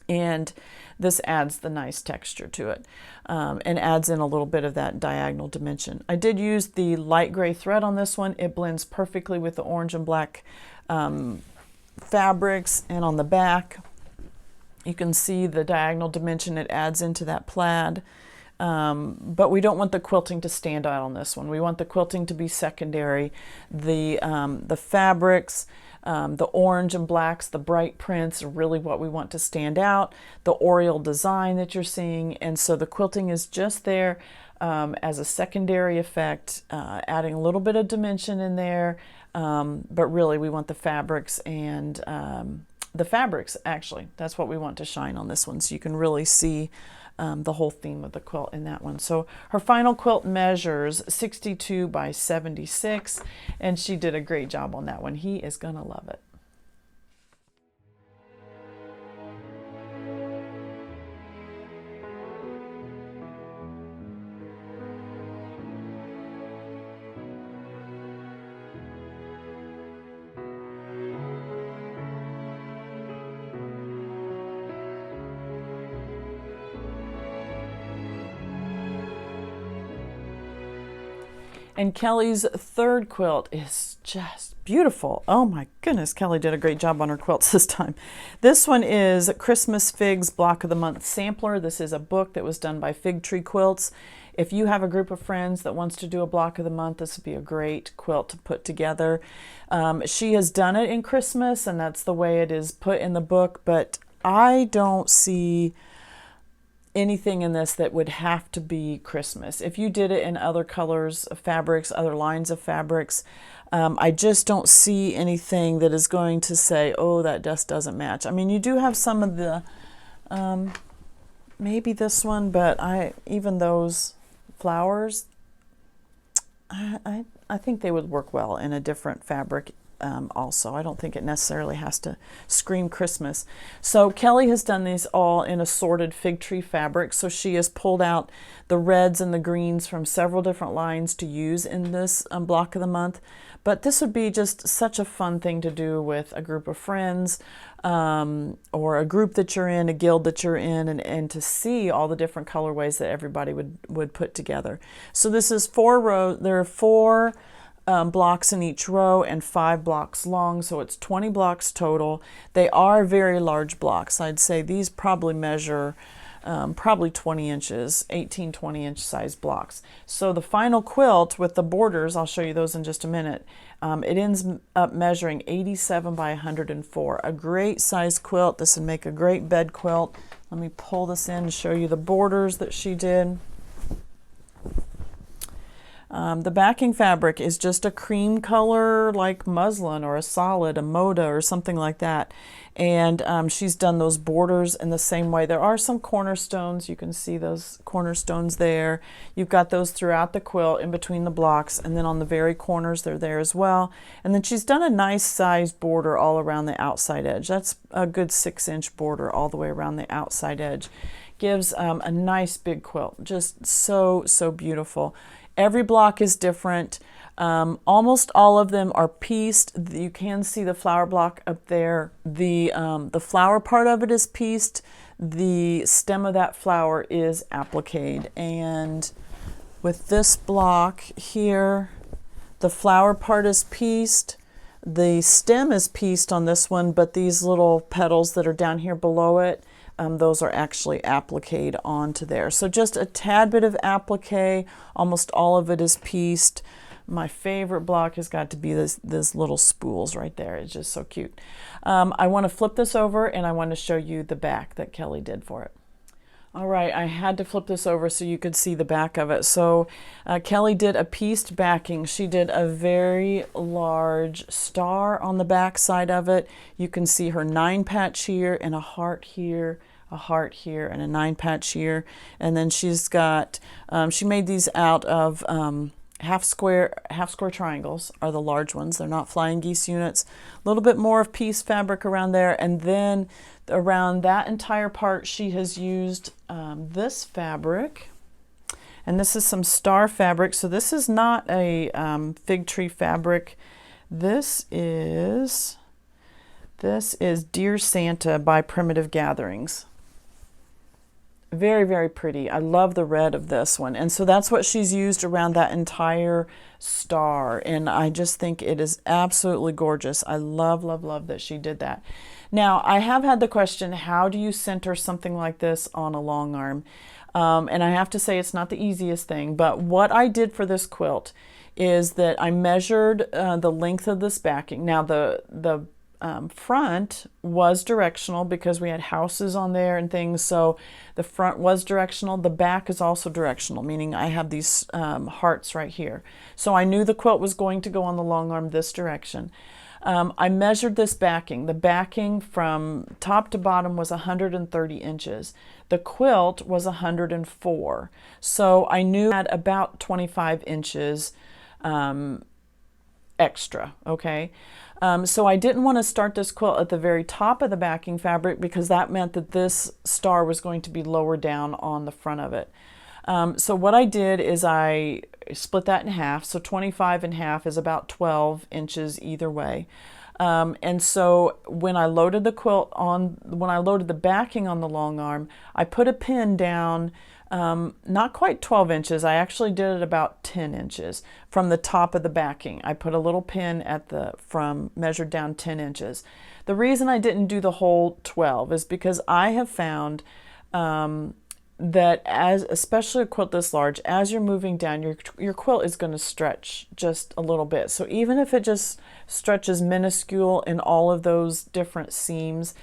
and this adds the nice texture to it, and adds in a little bit of that diagonal dimension. I did use the light gray thread on this one. It blends perfectly with the orange and black fabrics, and on the back you can see the diagonal dimension it adds into that plaid. But we don't want the quilting to stand out on this one. We want the quilting to be secondary. The fabrics, the orange and blacks, the bright prints are really what we want to stand out. The Oriole design that you're seeing, and so the quilting is just there as a secondary effect, adding a little bit of dimension in there, but really we want the fabrics and the fabrics, actually, that's what we want to shine on this one, so you can really see the whole theme of the quilt in that one. So her final quilt measures 62 by 76, and she did a great job on that one. He is gonna love it. And Kelly's third quilt is just beautiful. Oh my goodness, Kelly did a great job on her quilts this time. This one is Christmas Figs Block of the Month Sampler. This is a book that was done by Fig Tree Quilts. If you have a group of friends that wants to do a block of the month, this would be a great quilt to put together. She has done it in Christmas, and that's the way it is put in the book, but I don't see anything in this that would have to be Christmas. If you did it in other colors of fabrics, other lines of fabrics, I just don't see anything that is going to say, oh, that just doesn't match. I mean, you do have some of the, maybe this one, but even those flowers, I think they would work well in a different fabric also. I don't think it necessarily has to scream Christmas. So Kelly has done these all in assorted fig tree fabric. So she has pulled out the reds and the greens from several different lines to use in this block of the month. But this would be just such a fun thing to do with a group of friends, or a group that you're in, a guild that you're in, and to see all the different colorways that everybody would put together. So this is 4 rows. There are 4 blocks in each row and 5 blocks long, so it's 20 blocks total. They are very large blocks. I'd say these probably measure probably 20 inches, 18, 20-inch size blocks. So the final quilt with the borders, I'll show you those in just a minute, it ends up measuring 87 by 104. A great size quilt. This would make a great bed quilt. Let me pull this in and show you the borders that she did. The backing fabric is just a cream color like muslin or a solid, a moda or something like that. And she's done those borders in the same way. There are some cornerstones. You can see those cornerstones there. You've got those throughout the quilt in between the blocks, and then on the very corners they're there as well. And then she's done a nice size border all around the outside edge. That's a good 6-inch border all the way around the outside edge. Gives a nice big quilt. Just so, so beautiful. Every block is different. Almost all of them are pieced. You can see the flower block up there. The flower part of it is pieced. The stem of that flower is appliqued. And with this block here, the flower part is pieced. The stem is pieced on this one, but these little petals that are down here below it, those are actually appliqued onto there. So just a tad bit of applique. Almost all of it is pieced. My favorite block has got to be this little spools right there. It's just so cute. I want to flip this over and I want to show you the back that Kelly did for it. All right, I had to flip this over so you could see the back of it. So Kelly did a pieced backing. She did a very large star on the back side of it. You can see her 9 patch here and a heart here, a heart here, and a 9 patch here. And then she's got, she made these out of half square triangles are the large ones. They're not flying geese units. A little bit more of piece fabric around there, and then around that entire part she has used this fabric, and this is some star fabric. So this is not a fig tree fabric. This is Dear Santa by Primitive Gatherings. Very, very pretty. I love the red of this one. And so that's what she's used around that entire star. And I just think it is absolutely gorgeous. I love, love, love that she did that. Now, I have had the question, how do you center something like this on a long arm? And I have to say it's not the easiest thing, but what I did for this quilt is that I measured the length of this backing. Now, the front was directional because we had houses on there and things, so the front was directional. The back is also directional, meaning I have these hearts right here. So I knew the quilt was going to go on the long arm this direction. I measured this backing. The backing from top to bottom was 130 inches. The quilt was 104. So I knew I had about 25 inches extra, okay? So I didn't want to start this quilt at the very top of the backing fabric because that meant that this star was going to be lower down on the front of it. So what I did is I split that in half. So 25 in half is about 12 inches either way. And so when I loaded the quilt on, when I loaded the backing on the long arm, I put a pin down not quite 12 inches. I actually did it about 10 inches from the top of the backing. I put a little pin at measured down 10 inches. The reason I didn't do the whole 12 is because I have found that especially a quilt this large, as you're moving down, your quilt is going to stretch just a little bit. So even if it just stretches minuscule in all of those different seams,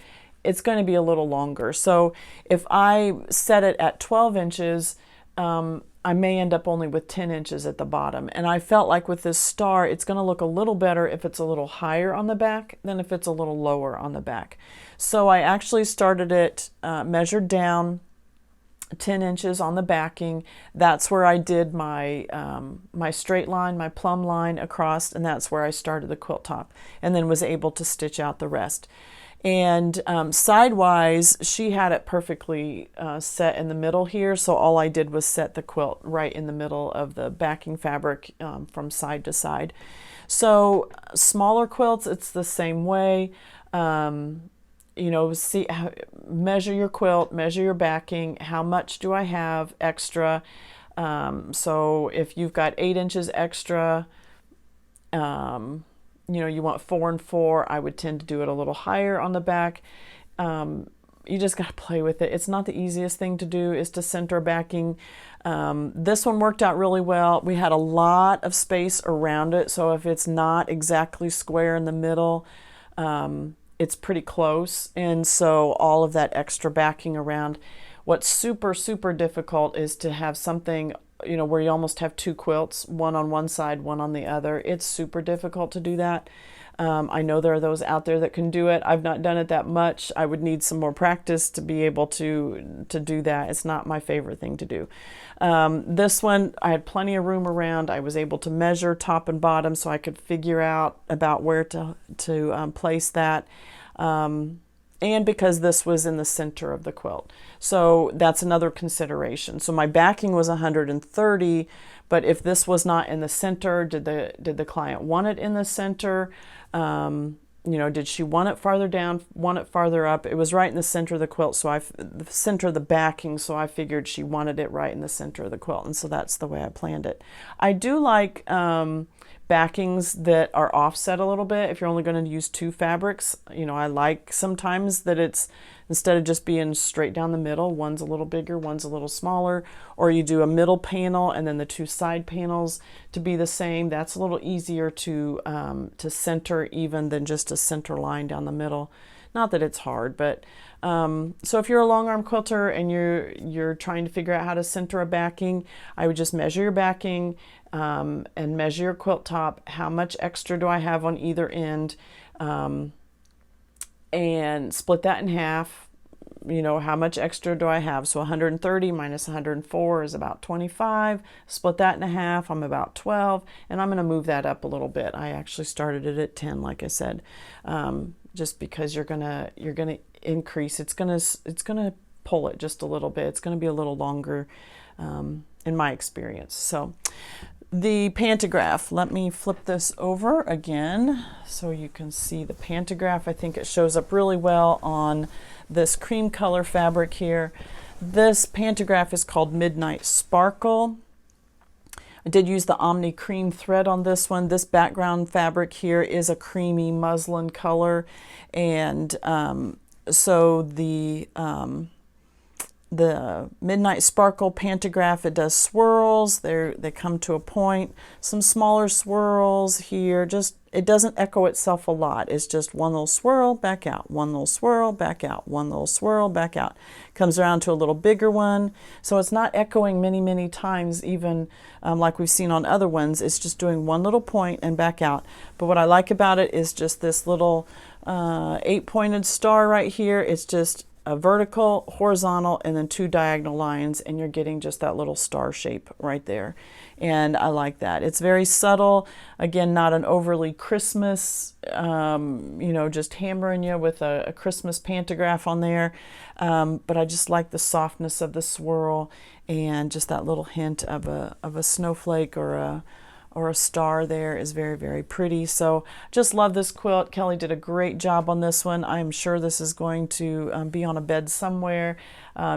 it's going to be a little longer. So if I set it at 12 inches, I may end up only with 10 inches at the bottom. And I felt like with this star, it's going to look a little better if it's a little higher on the back than if it's a little lower on the back. So I actually started it measured down 10 inches on the backing. That's where I did my my straight line, my plumb line across, and that's where I started the quilt top, and then was able to stitch out the rest. And sidewise, she had it perfectly set in the middle here, so all I did was set the quilt right in the middle of the backing fabric from side to side. So smaller quilts, it's the same way. You know, measure your quilt, measure your backing. How much do I have extra? So if you've got 8 inches extra, you know, you want 4 and 4, I would tend to do it a little higher on the back. You just got to play with it. It's not the easiest thing to do, is to center backing. This one worked out really well. We had a lot of space around it, so if it's not exactly square in the middle, it's pretty close. And so all of that extra backing around. What's super, super difficult is to have something, you know, where you almost have two quilts, one on one side, one on the other. It's super difficult to do that. I know there are those out there that can do it. I've not done it that much. I would need some more practice to be able to do that. It's not my favorite thing to do. This one, I had plenty of room around. I was able to measure top and bottom so I could figure out about where to place that. And because this was in the center of the quilt. So that's another consideration. So my backing was 130, but if this was not in the center, did the client want it in the center? You know, did she want it farther down, want it farther up? It was right in the center of the quilt, so the center of the backing, so I figured she wanted it right in the center of the quilt, and so that's the way I planned it. I do like backings that are offset a little bit if you're only going to use two fabrics. You know, I like sometimes that it's, instead of just being straight down the middle, one's a little bigger, one's a little smaller, or you do a middle panel and then the two side panels to be the same. That's a little easier to center even than just a center line down the middle. Not that it's hard, but so if you're a long arm quilter and you're trying to figure out how to center a backing, I would just measure your backing and measure your quilt top. How much extra do I have on either end? And split that in half. You know, how much extra do I have? So 130 minus 104 is about 25. Split that in half, I'm about 12, and I'm going to move that up a little bit. I actually started it at 10, like I said, just because you're gonna increase. It's gonna pull it just a little bit. It's going to be a little longer, in my experience. So the pantograph, let me flip this over again so you can see the pantograph. I think it shows up really well on this cream color fabric here. This pantograph is called Midnight Sparkle. I did use the Omni cream thread on this one. This background fabric here is a creamy muslin color, and so the Midnight Sparkle pantograph, it does swirls. They come to a point. Some smaller swirls here. Just, it doesn't echo itself a lot. It's just one little swirl, back out, one little swirl, back out, one little swirl, back out. Comes around to a little bigger one. So it's not echoing many, many times, even like we've seen on other ones. It's just doing one little point and back out. But what I like about it is just this little 8-pointed star right here. It's just a vertical, horizontal, and then two diagonal lines, and you're getting just that little star shape right there. And I like that. It's very subtle. Again, not an overly Christmas, you know, just hammering you with a Christmas pantograph on there. But I just like the softness of the swirl and just that little hint of a snowflake or or a star there is very, very pretty. So just love this quilt. Kelly did a great job on this one. I'm sure this is going to be on a bed somewhere.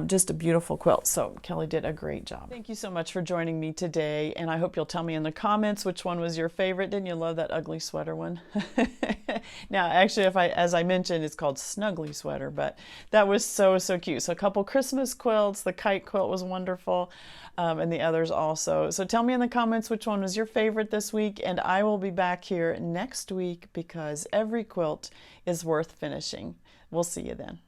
Just a beautiful quilt. So Kelly did a great job. Thank you so much for joining me today, and I hope you'll tell me in the comments which one was your favorite. Didn't you love that ugly sweater one? Now, actually, as I mentioned, it's called Snuggly Sweater, but that was so, so cute. So a couple Christmas quilts. The Kite quilt was wonderful, and the others also. So tell me in the comments which one was your favorite this week, and I will be back here next week because every quilt is worth finishing. We'll see you then.